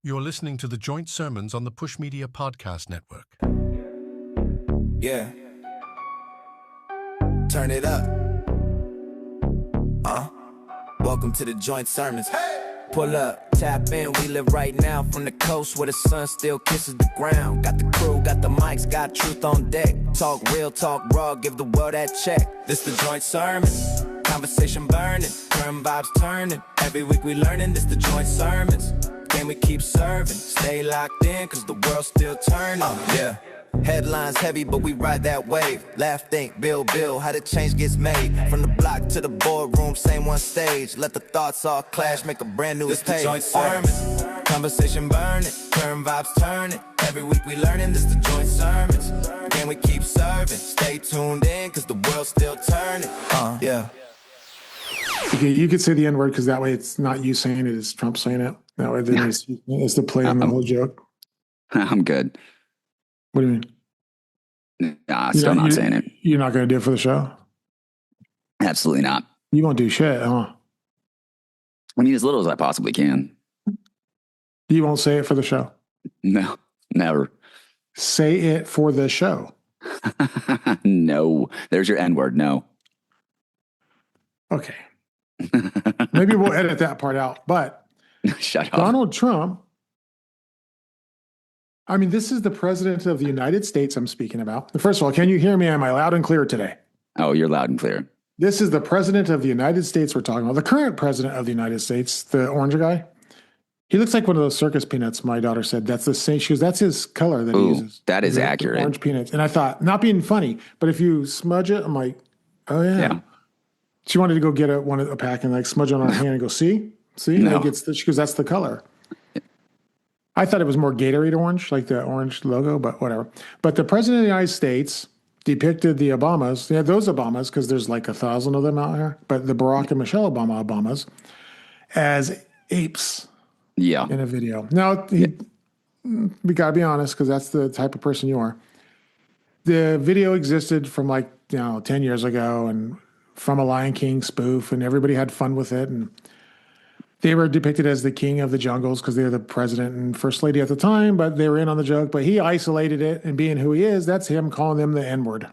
You're listening to the Joint Sermons on the Push Media Podcast Network. Yeah. Turn it up. Welcome to the Joint Sermons. Pull up, tap in, we live right now from the coast where the sun still kisses the ground. Got the crew, got the mics, got truth on deck. Talk real, talk raw, give the world that check. This the Joint Sermons, conversation burning, turn vibes turning. Every week we learning, this the Joint Sermons. Game we keep serving, stay locked in, cause the world's still turning. Yeah. Headlines heavy, but we ride that wave. Laugh, think, build, how the change gets made. From the block to the boardroom, same one stage. Let the thoughts all clash, make a brand new page. This the Joint Sermons, conversation burning, turn vibes turning. Every week we learning, this the Joint Sermons. Game we keep serving, stay tuned in, cause the world's still turning. Yeah. Okay, you could say the N-word because that way it's not you saying it, it's Trump saying it. That way then it's the play on the whole joke. I'm good. What do you mean? Nah, still not saying it. You're not going to do it for the show? Absolutely not. You won't do shit, huh? I mean, as little as I possibly can. You won't say it for the show? No, never. Say it for the show. No. There's your N-word, no. Okay. Maybe we'll edit that part out, but shut up. Donald Trump, I mean, this is the president of the United States I'm speaking about. First of all, can you hear me? Am I loud and clear today? Oh, you're loud and clear. This is the president of the United States we're talking about. The current president of the United States, the orange guy. He looks like one of those circus peanuts, my daughter said. That's the same. She goes, that's his color that he uses. That is accurate. Orange peanuts. And I thought, not being funny, but if you smudge it, I'm like, oh, yeah. She wanted to go get a pack and like smudge it on her hand and go, see? No. Like she goes, that's the color. I thought it was more Gatorade orange, like the orange logo, but whatever. But the president of the United States depicted the Obamas, those Obamas, because there's like 1,000 of them out here, but the Barack and Michelle Obama Obamas, as apes in a video. Now, we got to be honest, because that's the type of person you are. The video existed from 10 years ago and from a Lion King spoof, and everybody had fun with it. And they were depicted as the king of the jungles because they were the president and first lady at the time, but they were in on the joke. But he isolated it, and being who he is, that's him calling them the N-word.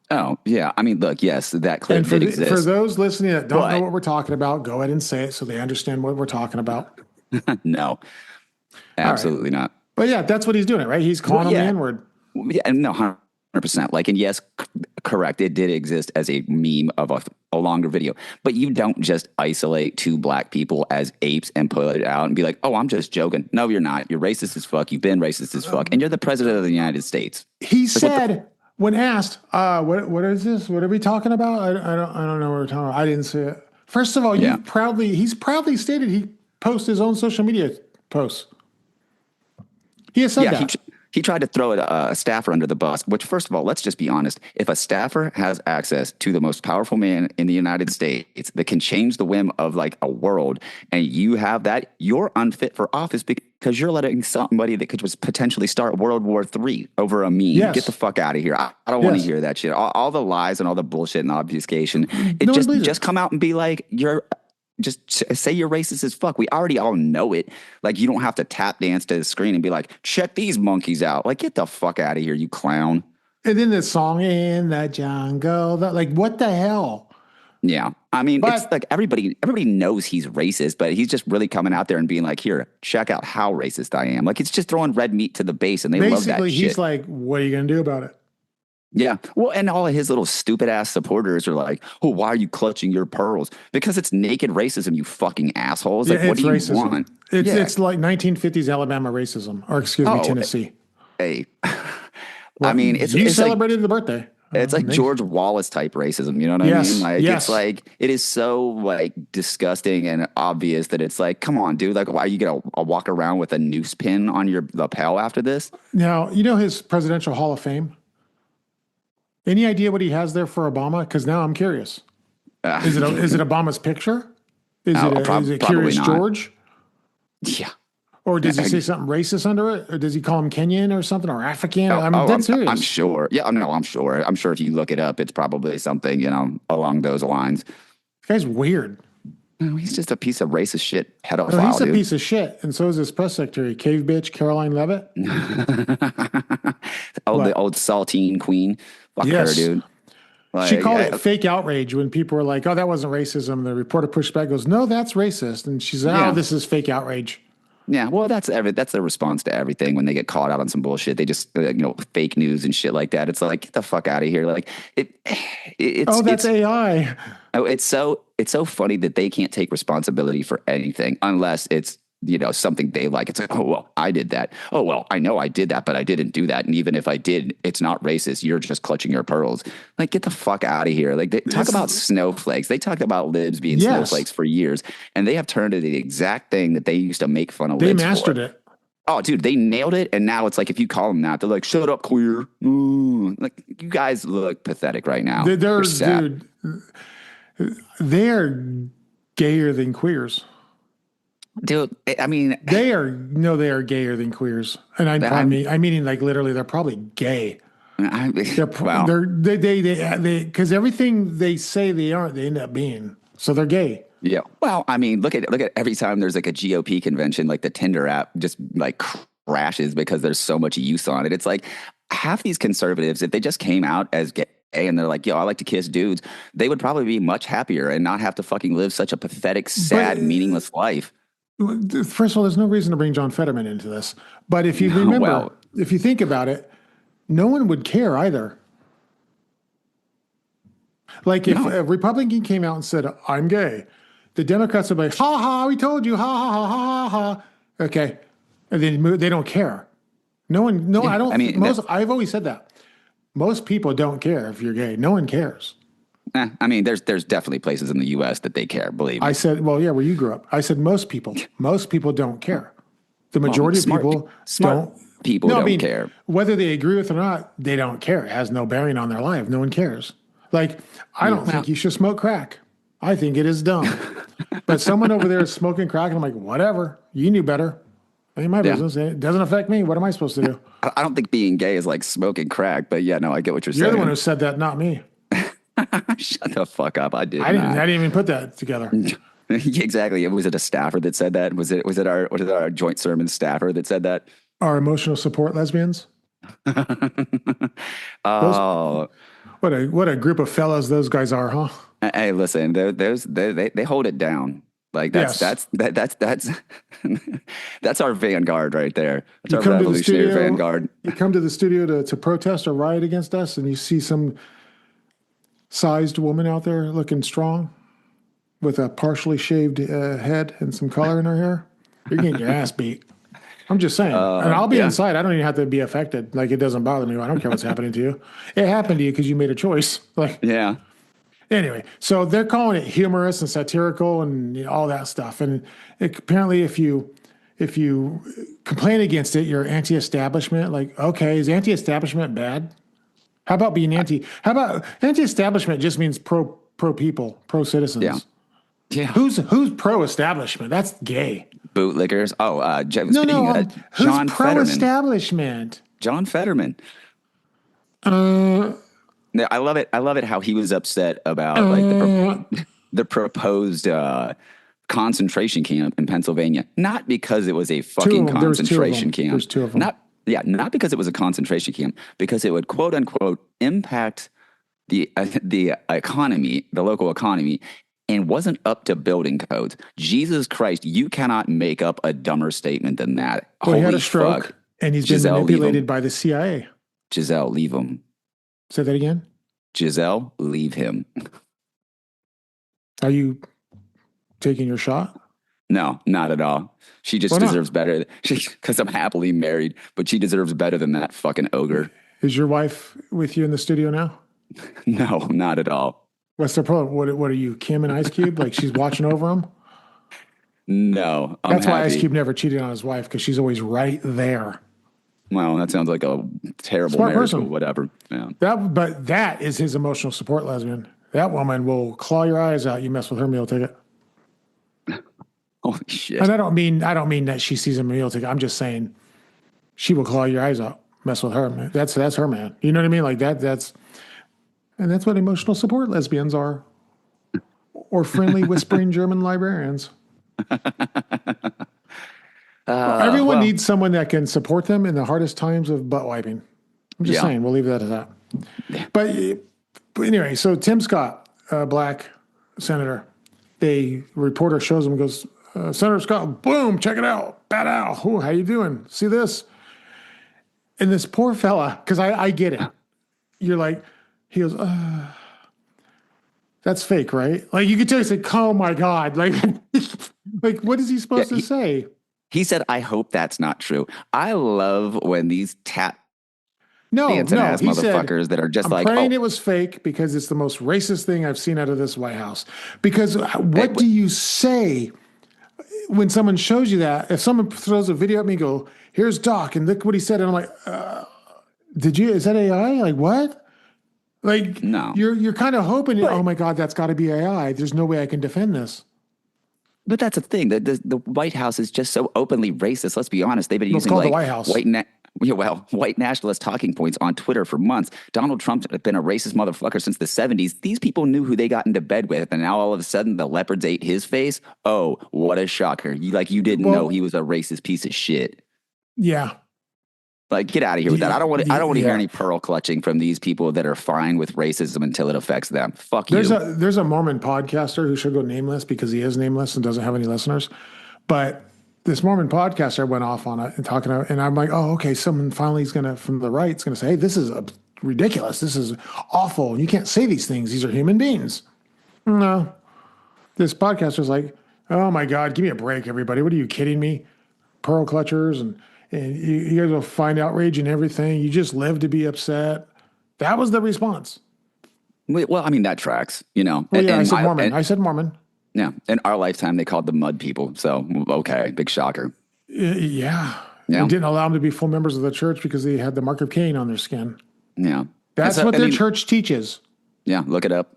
Oh, yeah. I mean, look, yes, that clip did exist. For those listening that don't know what we're talking about, go ahead and say it so they understand what we're talking about. No, absolutely not. But yeah, that's what he's doing, right? He's calling them the N-word. Yeah, no, 100%. And yes, correct. It did exist as a meme of a longer video, but you don't just isolate two black people as apes and put it out and be like, oh, I'm just joking. No, you're not. You're racist as fuck. You've been racist as fuck. And you're the president of the United States. He said, when asked, what is this? What are we talking about? I don't know what we're talking about. I didn't see it. First of all, he's proudly stated he posts his own social media posts. He has said that. He tried to throw a staffer under the bus, which, first of all, let's just be honest. If a staffer has access to the most powerful man in the United States that can change the whim of a world, and you have that, you're unfit for office because you're letting somebody that could just potentially start World War III over a meme. Yes. Get the fuck out of here. I don't want to hear that shit. All the lies and all the bullshit and obfuscation. Just come out and be like, just say you're racist as fuck. We already all know it. You don't have to tap dance to the screen and be like, check these monkeys out. Get the fuck out of here, you clown. And then the song in the jungle, what the hell? Yeah. I mean, it's everybody knows he's racist, but he's just really coming out there and being like, here, check out how racist I am. It's just throwing red meat to the base, and they love that shit. Basically, he's like, what are you going to do about it? Yeah. Well, and all of his little stupid ass supporters are like, oh, why are you clutching your pearls? Because it's naked racism, you fucking assholes. What do you want? It's like 1950s Alabama racism, or Tennessee. Hey. I mean, it's celebrated the birthday. It's like George Wallace type racism. You know what I mean? It's it is so disgusting and obvious that it's come on, dude. Why are you going to walk around with a noose pin on your lapel after this? Now, you know his presidential Hall of Fame? Any idea what he has there for Obama? Because now I'm curious. Is it Obama's picture? Is it Curious George? Yeah. Or does he say something racist under it? Or does he call him Kenyan or something, or African? I'm dead serious. I'm sure. Yeah, I'm sure. I'm sure if you look it up, it's probably something, along those lines. This guy's weird. Oh, he's just a piece of racist shit pedophile, No, he's a dude. piece of shit, and so is his press secretary, cave bitch Caroline Levitt. The What? old saltine queen. Fuck her, Yes. dude. She Like, called it fake outrage when people were like, "Oh, that wasn't racism." The reporter pushed back, goes, "No, that's racist," and she's like, "Oh, yeah. this is fake outrage." Yeah, well, that's their response to everything when they get caught out on some bullshit. They just fake news and shit like that. It's like, get the fuck out of here. Like Oh, that's it's AI. oh, it's so funny that they can't take responsibility for anything unless it's something they like. It's like, oh well, I did that. Oh well, I know I did that, but I didn't do that. And even if I did, it's not racist. You're just clutching your pearls. Like, get the fuck out of here. Like, they talk about snowflakes. They talked about libs being snowflakes for years, and they have turned to the exact thing that they used to make fun of. They libs mastered for. it. Oh, dude, they nailed it. And now it's like, if you call them that, they're like, shut up, queer. Like, you guys look pathetic right now. They're sad. dude. They're gayer than queers. Dude, I mean, They are gayer than queers, and I mean like literally, they're probably gay. wow. They because everything they say they aren't, they end up being. So they're gay. Yeah. Well, I mean, look at every time there's like a GOP convention, like the Tinder app just like crashes because there's so much use on it. It's like half these conservatives, if they just came out as gay and they're like, yo, I like to kiss dudes, they would probably be much happier and not have to fucking live such a pathetic, sad, meaningless life. First of all, there's no reason to bring John Fetterman into this. But if you remember, if you think about it, no one would care either. Like if a Republican came out and said, I'm gay, the Democrats would be like, ha ha, we told you, ha ha ha ha ha ha. Okay. And then they don't care. I've always said that. Most people don't care if you're gay. No one cares. I mean, there's definitely places in the U.S. that they care, believe me. I said, well, yeah, where you grew up. I said most people don't care. The majority of people don't. People don't care. Whether they agree with it or not, they don't care. It has no bearing on their life. No one cares. Like, I don't think you should smoke crack. I think it is dumb. But someone over there is smoking crack, and I'm like, whatever. You knew better. Ain't my business. It doesn't affect me. What am I supposed to do? I don't think being gay is like smoking crack, but yeah, no, I get what you're saying. You're the one who said that, not me. Shut the fuck up! I didn't even put that together. Exactly. Was it a staffer that said that? Was it our joint sermon staffer that said that? Our emotional support lesbians. Oh, what a group of fellows those guys are, huh? Hey, listen, they hold it down. Like that's our vanguard right there. That's our revolutionary vanguard. You come to the studio to protest or riot against us, and you see some sized woman out there looking strong with a partially shaved head and some color in her hair. You're getting your ass beat. I'm just saying. And I'll be inside. I don't even have to be affected. Like, it doesn't bother me. I don't care what's happening to you. It happened to you because you made a choice. Like, yeah. Anyway, so they're calling it humorous and satirical and all that stuff. And apparently, if you complain against it, you're anti-establishment. Like, okay, is anti-establishment bad? How about anti-establishment? Just means pro people, pro citizens. Yeah. Yeah. Who's pro-establishment? That's gay. Bootlickers. Oh, who's pro-establishment? John Fetterman. I love it. I love it how he was upset about the proposed concentration camp in Pennsylvania. Not because it was a fucking concentration camp. There's two of them. Not because it was a concentration camp, because it would quote unquote impact the economy, the local economy, and wasn't up to building codes. Jesus Christ, you cannot make up a dumber statement than that. Well, he had a stroke, and he's been manipulated by the CIA. Giselle, leave him. Say that again. Giselle, leave him. Are you taking your shot? No, not at all. She just deserves better. Because I'm happily married, but she deserves better than that fucking ogre. Is your wife with you in the studio now? No, not at all. What's the problem? What are you, Kim and Ice Cube? Like, she's watching over him? No, That's why Ice Cube never cheated on his wife, because she's always right there. Well, that sounds like a terrible Smart marriage, person. But whatever. Yeah. But that is his emotional support lesbian. That woman will claw your eyes out. You mess with her meal ticket. Holy shit! And I don't mean that she sees a meal ticket. I'm just saying she will claw your eyes out. Mess with her, man. That's her man. You know what I mean? Like that's what emotional support lesbians are. or friendly whispering German librarians. Everyone needs someone that can support them in the hardest times of butt wiping. I'm just saying, we'll leave that at that. Yeah. But anyway, so Tim Scott, black senator, the reporter shows him and goes, Senator Scott, boom, check it out. Bad Al. Ooh, how you doing? See this? And this poor fella, because I get it. You're like, he goes, that's fake, right? Like you could tell he's like, oh my God. Like, like what is he supposed to say? He said, I hope that's not true. I love when these dancing ass motherfuckers that are just I'm like, praying it was fake because it's the most racist thing I've seen out of this White House. Because what do you say when someone shows you that? If someone throws a video at me and go, here's Doc, and look what he said. And I'm like, is that AI? Like what? Like, no. You're kind of hoping, oh my God, that's got to be AI. There's no way I can defend this. But that's the thing. The White House is just so openly racist. Let's be honest. They've been using the White House. white nationalist talking points on Twitter for months. Donald Trump's been a racist motherfucker since the 70s. These people knew who they got into bed with, and now all of a sudden the leopards ate his face. Oh, what a shocker. You didn't know he was a racist piece of shit. Yeah. Like, get out of here with that. I don't want to hear any pearl clutching from these people that are fine with racism until it affects them. Fuck you. There's a Mormon podcaster who should go nameless because he is nameless and doesn't have any listeners. But this Mormon podcaster went off on it and talking about, and I'm like, oh, okay, someone finally is from the right's going to say, hey, this is ridiculous. This is awful. You can't say these things. These are human beings. No. This podcaster's like, oh my God, give me a break, everybody. What are you kidding me? Pearl clutchers and you guys will find outrage in everything. You just live to be upset. That was the response. Well, I mean, that tracks, you know. Well, yeah, I said Mormon. Yeah. In our lifetime, they called them mud people. So, okay, big shocker. Yeah. They didn't allow them to be full members of the church because they had the mark of Cain on their skin. Yeah. That's what their church teaches. Yeah, look it up.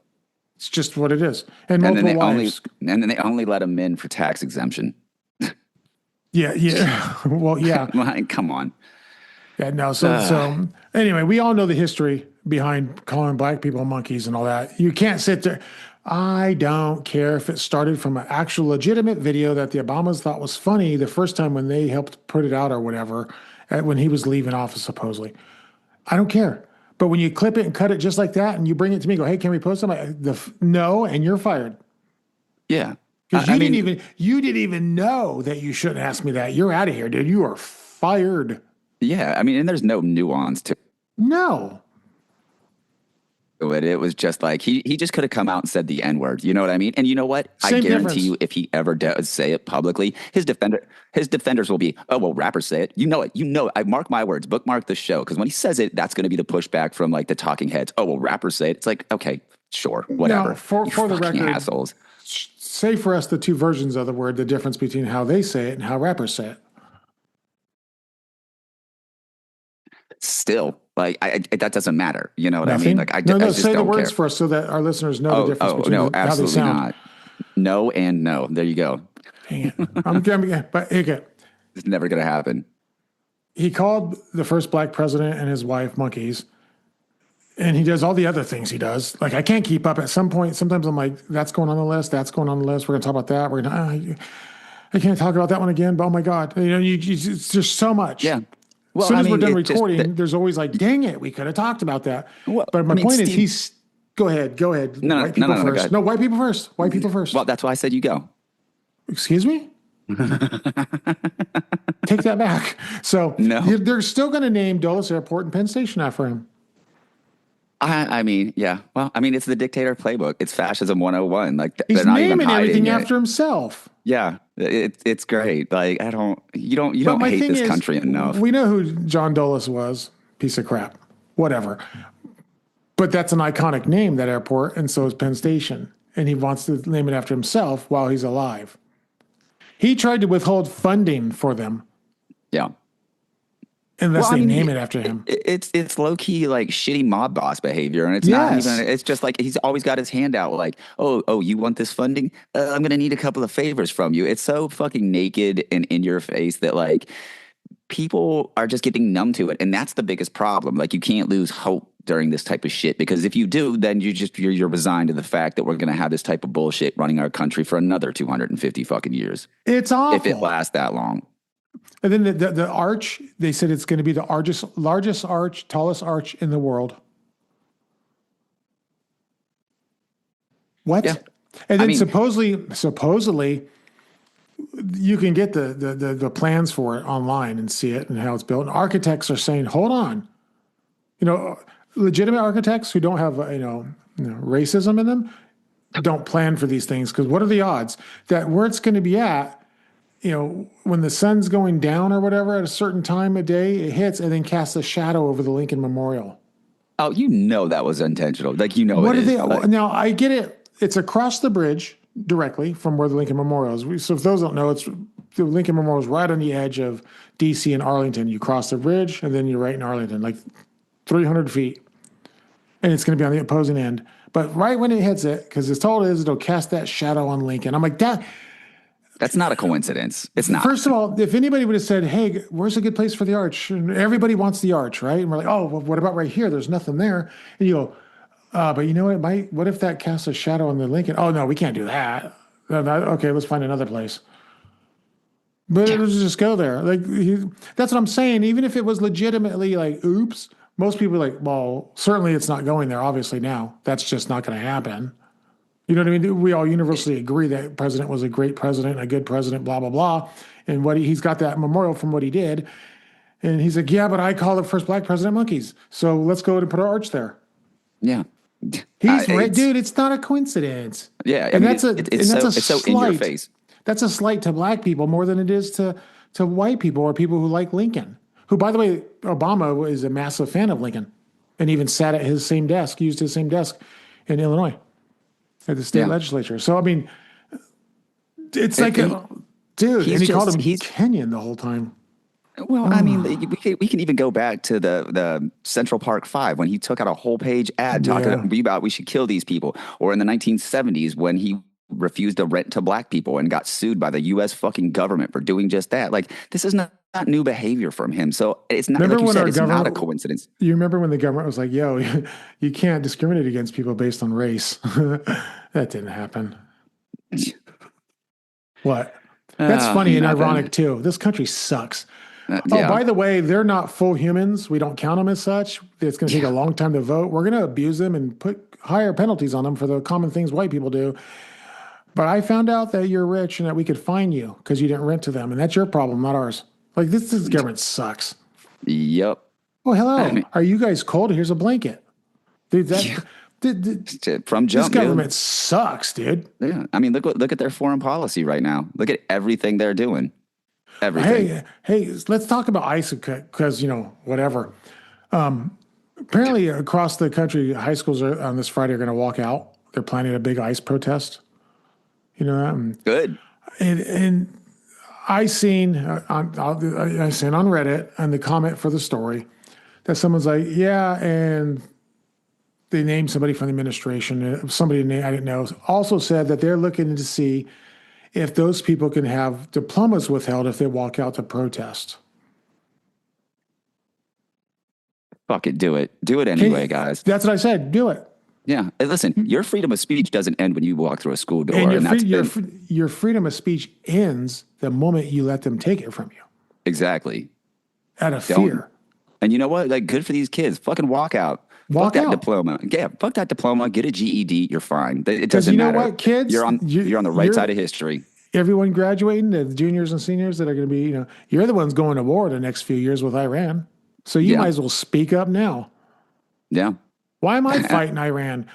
It's just what it is. And multiple wives. And then they only let them in for tax exemption. Yeah. Well, yeah. Come on. Yeah, no. So anyway, we all know the history behind calling black people monkeys and all that. You can't sit there. I don't care if it started from an actual legitimate video that the Obamas thought was funny the first time when they helped put it out or whatever, when he was leaving office, supposedly. I don't care. But when you clip it and cut it just like that and you bring it to me and go, hey, can we post something? No, and you're fired. Yeah. Because you didn't even know that you shouldn't ask me that. You're out of here, dude. You are fired. Yeah, I mean, and there's no nuance to it. No. But it was just like he just could have come out and said the N-word. You know what I mean? And you know what? Same I guarantee difference. you, if he ever does say it publicly, his defenders will be, oh well, rappers say it. You know it. I mark my words. Bookmark the show because when he says it, that's going to be the pushback from like the talking heads. Oh well, rappers say it. It's like okay, sure, whatever. Now, for the record, assholes. Say for us the two versions of the word, the difference between how they say it and how rappers say it. Still, like that doesn't matter. You know what I mean? Like I just say don't the words care. for us so that our listeners know the difference between no, how they absolutely sound. not. No and no. There you go. Dang it. But okay. It's never going to happen. He called the first black president and his wife monkeys. And he does all the other things he does. Like, I can't keep up. At some point, sometimes I'm like, that's going on the list. That's going on the list. We're going to talk about that. We're going to, I can't talk about that one again. But oh my God. You know, there's so much. Yeah. Well, as soon as we're done recording, there's always like, dang it, we could have talked about that. Well, but my point is, go ahead. No, white people first. go ahead. No, white people first. White people first. Well, that's why I said you go. Excuse me? Take that back. So they're still going to name Dulles Airport and Penn Station after him. I mean, yeah. Well, I mean, it's the dictator playbook. It's fascism 101. Like he's they're not naming even everything after himself. Yeah, it's great. Like you don't hate this country enough. We know who John Dulles was. Piece of crap. Whatever. But that's an iconic name, that airport, and so is Penn Station. And he wants to name it after himself while he's alive. He tried to withhold funding for them. Yeah. Unless they name it after him. It's low key like shitty mob boss behavior, and it's not even. It's just like he's always got his hand out, like, oh, you want this funding? I'm gonna need a couple of favors from you. It's so fucking naked and in your face that like people are just getting numb to it, and that's the biggest problem. Like you can't lose hope during this type of shit, because if you do, then you're resigned to the fact that we're going to have this type of bullshit running our country for another 250 fucking years. It's awful. If it lasts that long. And then the arch, they said it's going to be the largest arch, tallest arch in the world. What? Yeah. And then supposedly, you can get the plans for it online and see it and how it's built. And architects are saying, hold on. Legitimate architects who don't have, racism in them don't plan for these things. Because what are the odds that where it's going to be at, when the sun's going down or whatever at a certain time of day, it hits and then casts a shadow over the Lincoln Memorial. Oh, that was intentional. Like, what are they? Now, I get it. It's across the bridge directly from where the Lincoln Memorial is. So if those don't know, the Lincoln Memorial is right on the edge of D.C. and Arlington. You cross the bridge and then you're right in Arlington, like 300 feet. And it's going to be on the opposing end. But right when it hits it, because it's told it'll cast that shadow on Lincoln. I'm like, that's not a coincidence. It's not. First of all, if anybody would have said, hey, where's a good place for the arch? And everybody wants the arch, right? And we're like, oh, well, what about right here? There's nothing there. And you go, but you know what? What if that casts a shadow on the Lincoln? Oh, no, we can't do that. Okay, let's find another place. But it'll just go there. That's what I'm saying. Even if it was legitimately like, oops, most people are like, well, certainly it's not going there, obviously now. That's just not going to happen. You know what I mean? We all universally agree that president was a great president, a good president, blah, blah, blah. And he's got that memorial from what he did. And he's like, yeah, but I call the first black president monkeys. So let's go and put our arch there. Yeah. He's right, dude. It's not a coincidence. Yeah. It's so in your face. That's a slight to black people more than it is to white people or people who like Lincoln. Who, by the way, Obama is a massive fan of Lincoln and even sat at his same desk, used his same desk in Illinois at the state legislature. So, I mean, it's like, dude, and he called him Kenyan the whole time. Well, I mean, we can even go back to the Central Park 5 when he took out a whole page ad talking about we should kill these people. Or in the 1970s when he refused to rent to black people and got sued by the U.S. fucking government for doing just that. Like, this is not new behavior from him. So it's not, like you said, it's not a coincidence. You remember when the government was like, yo, you can't discriminate against people based on race. That didn't happen. What? That's funny and ironic too. This country sucks. Oh, by the way, they're not full humans. We don't count them as such. It's going to take a long time to vote. We're going to abuse them and put higher penalties on them for the common things white people do. But I found out that you're rich and that we could fine you because you didn't rent to them. And that's your problem, not ours. Like, this government sucks. Yep. Oh, hello. Are you guys cold? Here's a blanket. Dude, from jump, this government sucks, dude. Yeah. I mean, look at their foreign policy right now. Look at everything they're doing. Everything. Hey, let's talk about ICE because, whatever. Apparently, across the country, high schools on this Friday are going to walk out. They're planning a big ICE protest. Good. And I seen on Reddit and the comment for the story that someone's like, yeah, and they named somebody from the administration. Somebody I didn't know also said that they're looking to see if those people can have diplomas withheld if they walk out to protest. Fuck it, do it. Do it anyway, guys. That's what I said. Do it. Yeah. Listen, your freedom of speech doesn't end when you walk through a school door. Your freedom of speech ends the moment you let them take it from you. Exactly. Out of fear. And you know what? Like, good for these kids. Fucking walk out. Fuck that diploma. Yeah, fuck that diploma. Get a GED. You're fine. It doesn't matter. What, kids? You're on the right side of history. Everyone graduating, the juniors and seniors that are going to be, you're the ones going to war the next few years with Iran. So you might as well speak up now. Yeah. Why am I fighting Iran?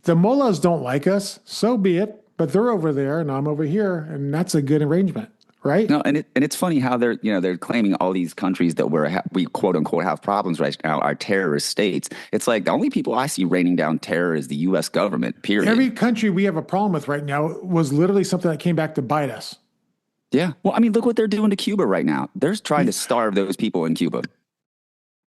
The mullahs don't like us, so be it. But they're over there and I'm over here, and that's a good arrangement, right? No, and it's funny how they're claiming all these countries that we quote unquote have problems right now are terrorist states. It's like the only people I see raining down terror is the U.S. government. Period. Every country we have a problem with right now was literally something that came back to bite us. Yeah. Well, I mean, look what they're doing to Cuba right now. They're trying to starve those people in Cuba.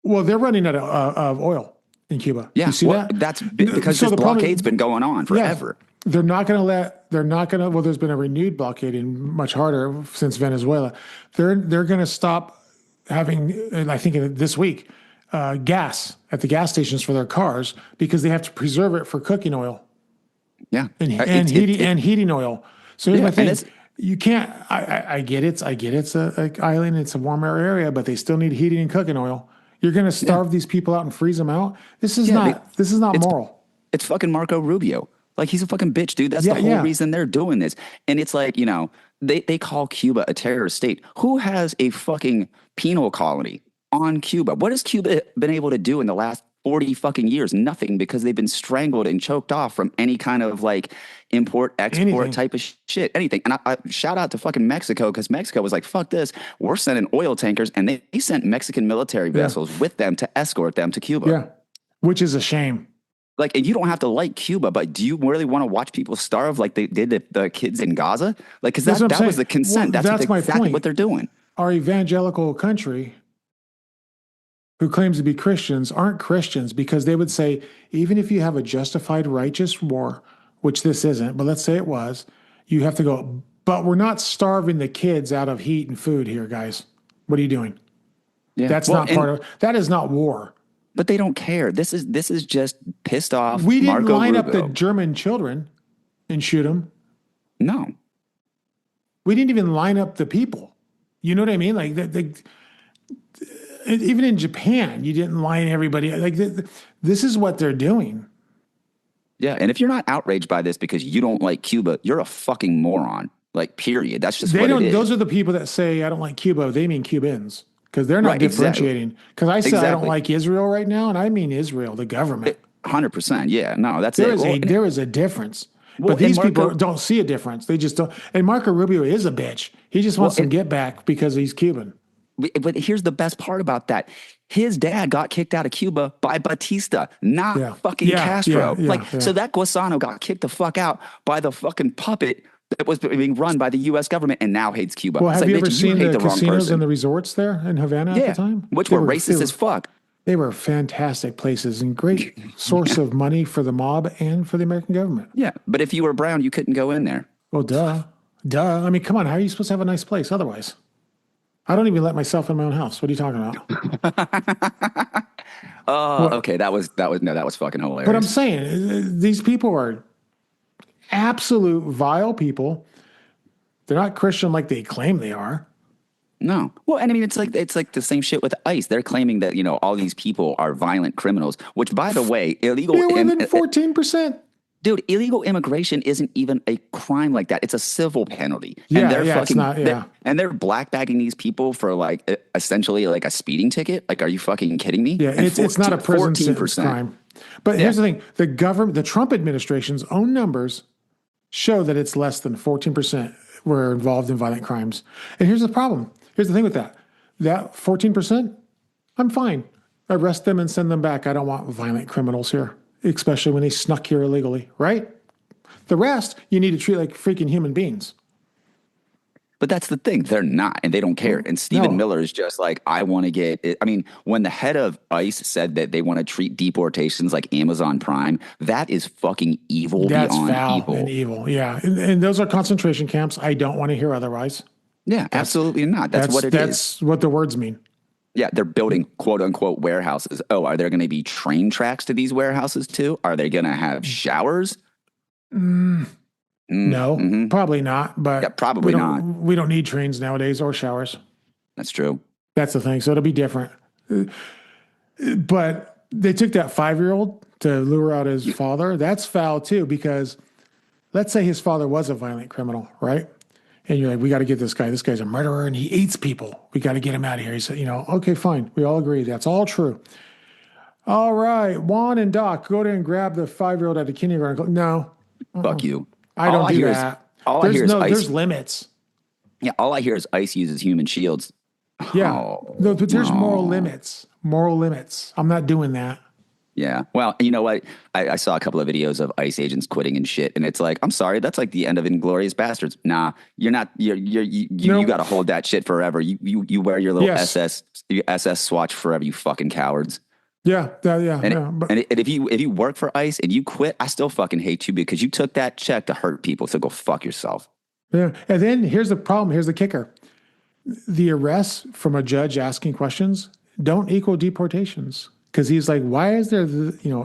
Well, they're running out of oil in Cuba. Yeah, you see that? That's because this blockade's been going on forever. Yeah, they're not going to, well, there's been a renewed blockade and much harder since Venezuela. They're going to stop having, and I think this week, gas at the gas stations for their cars because they have to preserve it for cooking oil. Yeah. And heating oil. So here's my thing. You can't, I get it. It's a island. It's a warmer area, but they still need heating and cooking oil. You're going to starve these people out and freeze them out. This is not moral. It's fucking Marco Rubio. Like, he's a fucking bitch, dude. That's the whole reason they're doing this. And it's like, you know, they call Cuba a terrorist state. Who has a fucking penal colony on Cuba? What has Cuba been able to do in the last 40 fucking years? Nothing, because they've been strangled and choked off from any kind of like import, export type of shit, anything. And I shout out to fucking Mexico, because Mexico was like, fuck this. We're sending oil tankers. And they sent Mexican military vessels with them to escort them to Cuba. Yeah. Which is a shame. Like, and you don't have to like Cuba, but do you really want to watch people starve like they did the kids in Gaza? Like, because that was the consent. Well, that's exactly point. what they're doing. Our evangelical country, who claims to be Christians, aren't Christians, because they would say, even if you have a justified righteous war, which this isn't, but let's say it was, you have to go, but we're not starving the kids out of heat and food here, guys. What are you doing? Yeah. That's not part of, that is not war. But they don't care. This is just pissed off. We didn't line up the German children and shoot them. No. We didn't even line up the people. You know what I mean? Like, even in Japan, you didn't line everybody. Like, this is what they're doing. Yeah, and if you're not outraged by this because you don't like Cuba, you're a fucking moron. Like, period. That's just what it is. Those are the people that say, I don't like Cuba. They mean Cubans. Because they're not differentiating. Because I say I don't like Israel right now, and I mean Israel, the government. 100%. Yeah, no, that's it. There is a difference. But these people don't see a difference. They just don't. And Marco Rubio is a bitch. He just wants some get back because he's Cuban. But here's the best part about that. His dad got kicked out of Cuba by Batista, not fucking Castro. So that Guasano got kicked the fuck out by the fucking puppet that was being run by the U.S. government and now hates Cuba. Well, have you ever seen the casinos and the resorts there in Havana at the time? Which were racist as fuck. They were fantastic places and great source of money for the mob and for the American government. Yeah, but if you were brown, you couldn't go in there. Well, duh. I mean, come on. How are you supposed to have a nice place otherwise? I don't even let myself in my own house. What are you talking about? Okay. That was fucking hilarious. But I'm saying these people are absolute vile people. They're not Christian like they claim they are. No. Well, and I mean, it's like the same shit with ICE. They're claiming that, you know, all these people are violent criminals, which, by the way, illegal. More than 14%. Dude, illegal immigration isn't even a crime like that. It's a civil penalty. Yeah, and they're it's not. Yeah. They're blackbagging these people for like essentially like a speeding ticket. Like, are you fucking kidding me? Yeah, it's not a prison sentence crime. But here's the thing: the Trump administration's own numbers show that it's less than 14% were involved in violent crimes. And here's the problem. Here's the thing with that. That 14%, I'm fine. Arrest them and send them back. I don't want violent criminals here, especially when they snuck here illegally, right? The rest, you need to treat like freaking human beings. But that's the thing. They're not, and they don't care. And Stephen Miller is just like, I want to get it. I mean, when the head of ICE said that they want to treat deportations like Amazon Prime, that is fucking evil That's beyond foul evil. And evil, yeah. And those are concentration camps. I don't want to hear otherwise. Yeah, absolutely not. That's what it is. That's what the words mean. Yeah, they're building quote unquote warehouses. Oh, are there going to be train tracks to these warehouses too? Are they going to have showers? No, probably not. But yeah, probably not. We don't need trains nowadays or showers. That's true. That's the thing. So it'll be different. But they took that 5-year-old to lure out his father. That's foul too, because let's say his father was a violent criminal, right? And you're like, we got to get this guy. This guy's a murderer and he eats people. We got to get him out of here. He said, okay, fine. We all agree. That's all true. All right, Juan and Doc, go there and grab the 5-year-old at the kindergarten. No. Fuck you. I don't do that. All I hear is ICE. There's limits. Yeah, all I hear is ICE uses human shields. Yeah. No, but there's moral limits. Moral limits. I'm not doing that. Yeah. Well, you know what? I saw a couple of videos of ICE agents quitting and shit, and it's like, I'm sorry, that's like the end of Inglourious Bastards. Nah, you're not. You got to hold that shit forever. You wear your little SS swatch forever. You fucking cowards. Yeah. And if you work for ICE and you quit, I still fucking hate you because you took that check to hurt people. So go fuck yourself. Yeah. And then here's the problem. Here's the kicker. The arrest from a judge asking questions don't equal deportations. Because he's like, why is there,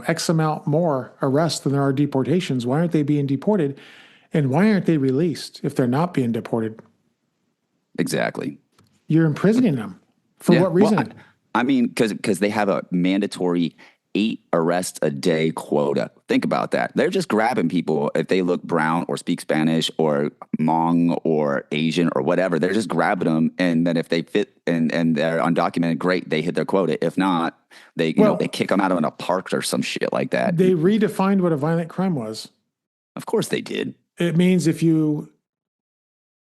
X amount more arrests than there are deportations? Why aren't they being deported? And why aren't they released if they're not being deported? Exactly. You're imprisoning them. For what reason? Well, I mean, because they have a mandatory 8 arrests a day quota. Think about that. They're just grabbing people if they look brown or speak Spanish or Hmong or Asian or whatever. They're just grabbing them, and then if they fit and they're undocumented, great, they hit their quota. If not, they they kick them out of a park or some shit like that. They redefined what a violent crime was. Of course they did. It means and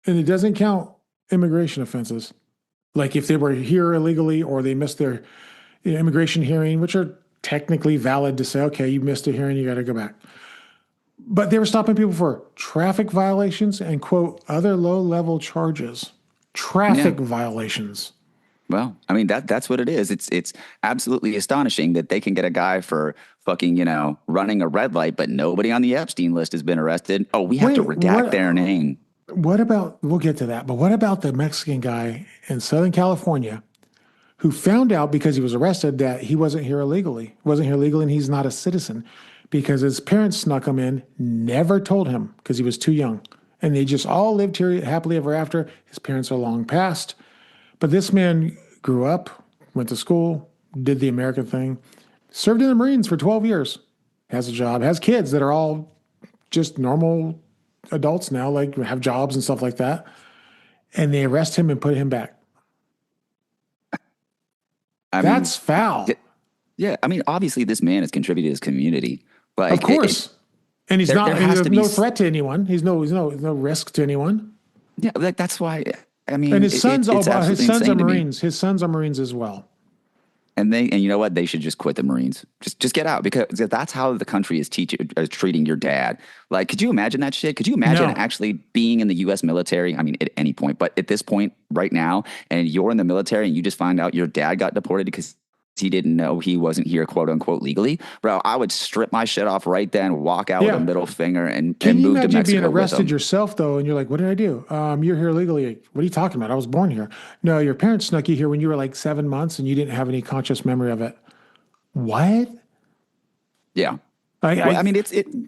it doesn't count immigration offenses. Like if they were here illegally or they missed their immigration hearing, which are technically valid to say, okay, you missed a hearing, you got to go back. But they were stopping people for traffic violations and, quote, other low-level charges. Traffic violations. Well, I mean, that's what it is. It's absolutely astonishing that they can get a guy for fucking, running a red light, but nobody on the Epstein list has been arrested. Oh, we have to redact their name. What about, we'll get to that, but what about the Mexican guy in Southern California who found out because he was arrested that he wasn't here illegally, and he's not a citizen because his parents snuck him in, never told him because he was too young. And they just all lived here happily ever after. His parents are long past. But this man grew up, went to school, did the American thing, served in the Marines for 12 years, has a job, has kids that are all just normal adults now, like have jobs and stuff like that. And they arrest him and put him back. That's foul. Yeah. I mean, obviously this man has contributed to his community. Like, of course. And he's no threat to anyone. He's no risk to anyone. Yeah. Like that's why, I mean, and his sons are Marines. His sons are Marines as well. And you know what? They should just quit the Marines. Just get out because that's how the country is treating your dad. Like, could you imagine that shit? Could you imagine actually being in the U.S. military? I mean, at any point, but at this point right now, and you're in the military and you just find out your dad got deported because he didn't know he wasn't here, quote unquote, legally. Bro, I would strip my shit off right then, walk out with a middle finger and move to Mexico. Can you imagine being arrested yourself though? And you're like, what did I do? You're here legally. What are you talking about? I was born here. No, your parents snuck you here when you were like 7 months and you didn't have any conscious memory of it. What? Yeah. I mean,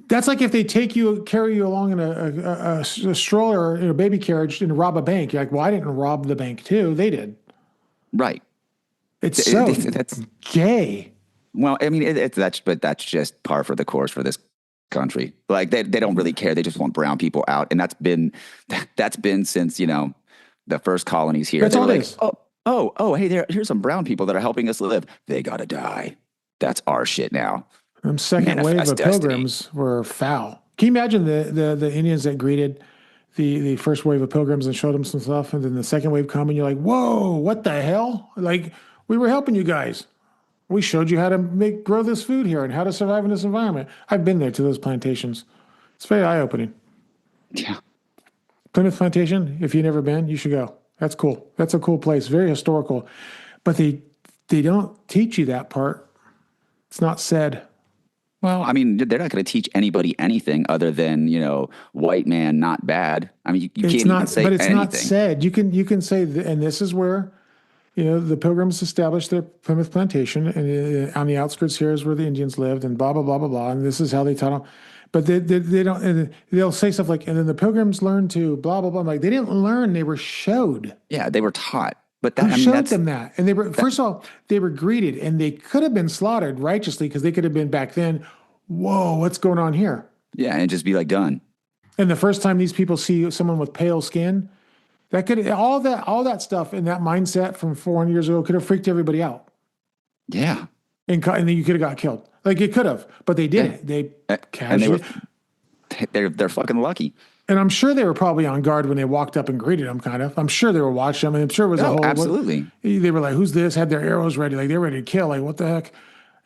that's like if they carry you along in a stroller or in a baby carriage and rob a bank. You're like, well, I didn't rob the bank too. They did. Right. That's gay. Well, I mean, but that's just par for the course for this country. Like they don't really care. They just want brown people out, and that's been since the first colonies here. That's all like, it is. Oh, hey, here's some brown people that are helping us live. They gotta die. That's our shit now. Second wave of pilgrims were foul. Can you imagine the Indians that greeted the first wave of pilgrims and showed them some stuff, and then the second wave come and you're like, whoa, what the hell? Like, we were helping you guys. We showed you how to grow this food here and how to survive in this environment. I've been there to those plantations. It's very eye-opening. Yeah. Plymouth Plantation, if you've never been, you should go. That's cool. That's a cool place. Very historical. But they don't teach you that part. It's not said. Well, I mean, they're not going to teach anybody anything other than, white man, not bad. I mean, you can't even say anything. But it's not said. You can say, and this is where the Pilgrims established their Plymouth Plantation, and on the outskirts here is where the Indians lived, and blah, blah, blah, blah, blah, and this is how they taught them. But they don't, and they'll say stuff like, and then the Pilgrims learned to blah, blah, blah. Like, they didn't learn, they were showed. Yeah, they were taught. But showed them that. And first of all, they were greeted, and they could have been slaughtered righteously because they could have been back then, whoa, what's going on here? Yeah, and just be like, done. And the first time these people see someone with pale skin, that could all that stuff in that mindset from 400 years ago could have freaked everybody out. Yeah, and then you could have got killed. Like it could have, but they didn't. They casually. They're fucking lucky. And I'm sure they were probably on guard when they walked up and greeted them. Kind of. I'm sure they were watching them. And I'm sure it was a whole. Absolutely. They were like, "Who's this?" Had their arrows ready, like they're ready to kill. Like, what the heck?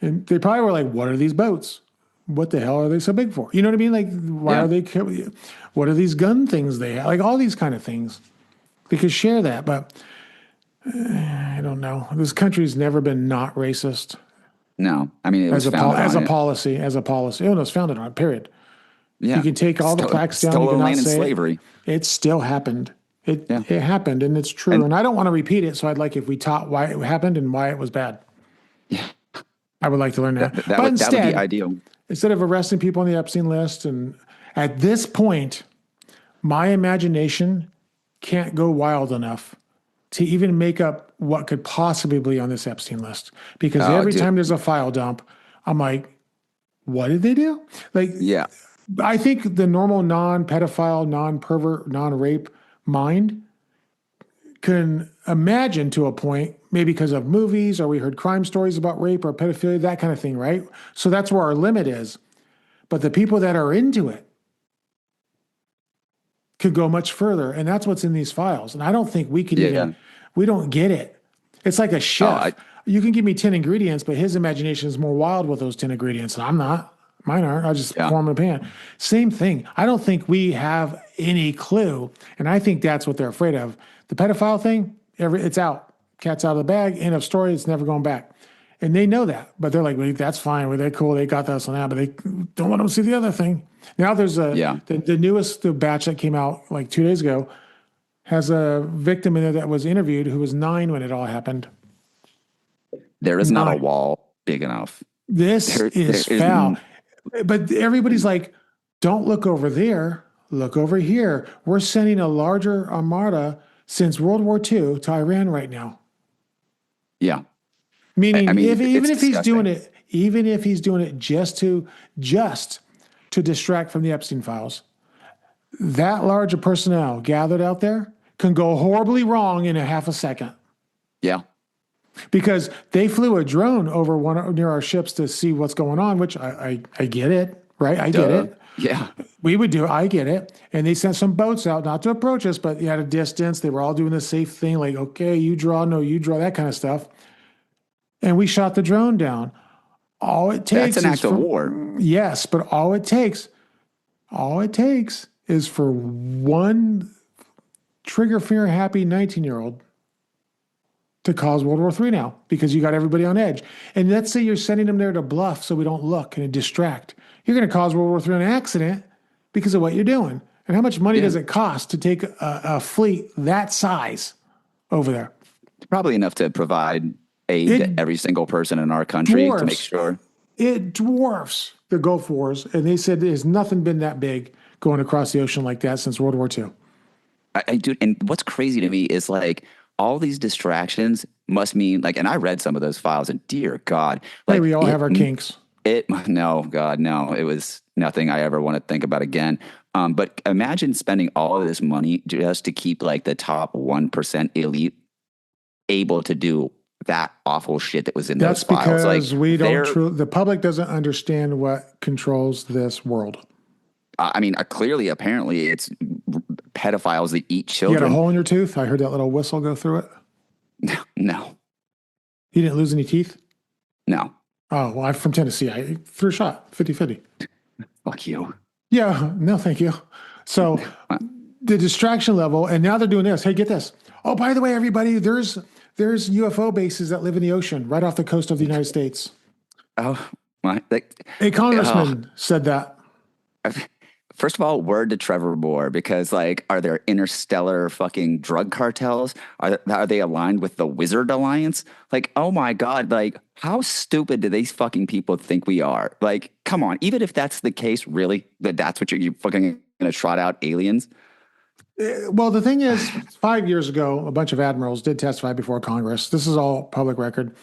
And they probably were like, "What are these boats? What the hell are they so big for?" You know what I mean? Like, why are they? What are these gun things they have? Like all these kind of things. They could share that, but I don't know. This country's never been not racist. No, I mean, as a policy. Oh no, it's founded on it. Period. Yeah, you can take all the plaques down. Still you a cannot land in say slavery. It still happened, Yeah. It happened, and it's true. And I don't want to repeat it, so I'd like if we taught why it happened and why it was bad. Yeah. I would like to learn that. But That would instead, be ideal. instead of arresting people on the Epstein list, and at this point, my imagination can't go wild enough to even make up what could possibly be on this Epstein list. Because every time there's a file dump, I'm like, what did they do? Like, Yeah. I think the normal non-pedophile, non-pervert, non-rape mind can imagine to a point, maybe because of movies or we heard crime stories about rape or pedophilia, that kind of thing, right? So that's where our limit is. But the people that are into it could go much further. And that's what's in these files. And I don't think we could we don't get it. It's like a chef. You can give me 10 ingredients, but his imagination is more wild with those 10 ingredients. And I'm not. Mine aren't. I just pour them in a pan. Same thing. I don't think we have any clue. And I think that's what they're afraid of. The pedophile thing, it's out. Cat's out of the bag. End of story. It's never going back. And they know that. But they're like, well, that's fine. Well, they're cool. They got us on that. But they don't want them to see the other thing. Now there's the newest batch that came out like 2 days ago has a victim in there that was interviewed who was 9 when it all happened. There is not a wall big enough. This is foul. But everybody's like, don't look over there. Look over here. We're sending a larger armada since World War II to Iran right now. Yeah. Meaning, even if he's doing it just to distract from the Epstein files, that large of personnel gathered out there can go horribly wrong in a half a second. Yeah. Because they flew a drone over near our ships to see what's going on, which I get it, right? I get it. Yeah. We would do it. I get it. And they sent some boats out, not to approach us, but at a distance. They were all doing the safe thing, like, okay, you draw, no, you draw, that kind of stuff. And we shot the drone down. All it takes That's an act of war. Yes, but all it takes is for one trigger fear happy 19-year-old to cause World War III now, because you got everybody on edge. And let's say you're sending them there to bluff so we don't look and distract. You're going to cause World War III an accident because of what you're doing. And how much money does it cost to take a fleet that size over there? Probably enough to provide aid to every single person in our country to make sure. It dwarfs the Gulf Wars. And they said there's nothing been that big going across the ocean like that since World War II. Dude, and what's crazy to me is like, all these distractions must mean like, and I read some of those files and dear God, like we all have our kinks. No, God, no, it was nothing I ever want to think about again. But imagine spending all of this money just to keep like the top 1% elite able to do that awful shit that was in those files. That's because the public doesn't understand what controls this world. I mean, clearly, apparently, it's pedophiles that eat children. You got a hole in your tooth? I heard that little whistle go through it. No. You didn't lose any teeth? No. Oh, well, I'm from Tennessee. I threw a shot, 50-50. Fuck you. Yeah, no, thank you. So the distraction level, and now they're doing this. Hey, get this. Oh, by the way, everybody, there's UFO bases that live in the ocean right off the coast of the United States. Oh, my. A congressman said that. First of all, word to Trevor Moore, because like, are there interstellar fucking drug cartels? Are they aligned with the Wizard Alliance? Like, oh my God, like how stupid do these fucking people think we are? Like, come on, even if that's the case, really, that's what you're fucking gonna trot out aliens? Well, the thing is, 5 years ago, a bunch of admirals did testify before Congress. This is all public record,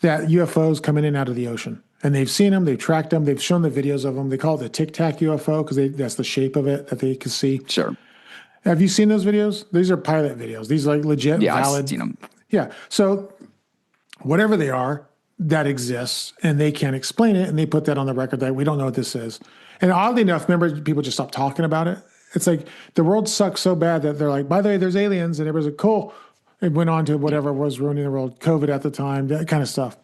that UFOs come in and out of the ocean. And they've seen them, they've tracked them, they've shown the videos of them. They call it the Tic Tac UFO because that's the shape of it that they can see. Sure. Have you seen those videos? These are pilot videos. These are like legit, valid. I've seen them. Yeah. So whatever they are, that exists, and they can't explain it, and they put that on the record that we don't know what this is. And oddly enough, remember, people just stopped talking about it. It's like the world sucks so bad that they're like, by the way, there's aliens, and everybody's like, cool. It went on to whatever was ruining the world, COVID at the time, that kind of stuff.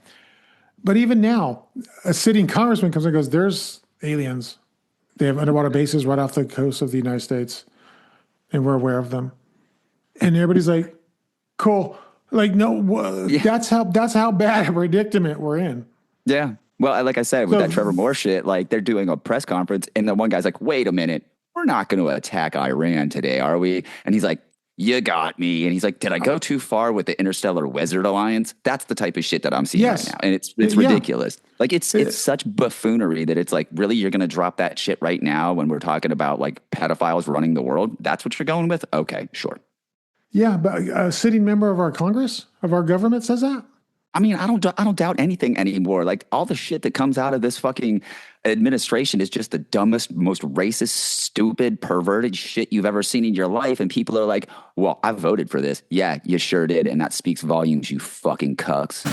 But even now, a sitting congressman comes and goes, there's aliens. They have underwater bases right off the coast of the United States, and we're aware of them. And everybody's like, cool. Like, no, that's how bad a predicament we're in. Yeah. Well, like I said, with that Trevor Moore shit, like they're doing a press conference, and then one guy's like, wait a minute, we're not going to attack Iran today, are we? And he's like, you got me. And he's like, did I go too far with the Interstellar Wizard Alliance? That's the type of shit that I'm seeing Yes. right now. And it's Yeah. ridiculous. Like it's such buffoonery that it's like, really, you're going to drop that shit right now when we're talking about like pedophiles running the world? That's what you're going with? Okay, sure. Yeah, but a sitting member of our Congress, of our government says that? I mean, I don't doubt anything anymore. Like all the shit that comes out of this fucking administration is just the dumbest, most racist, stupid, perverted shit you've ever seen in your life. And people are like, well, I voted for this. Yeah, you sure did. And that speaks volumes, you fucking cucks.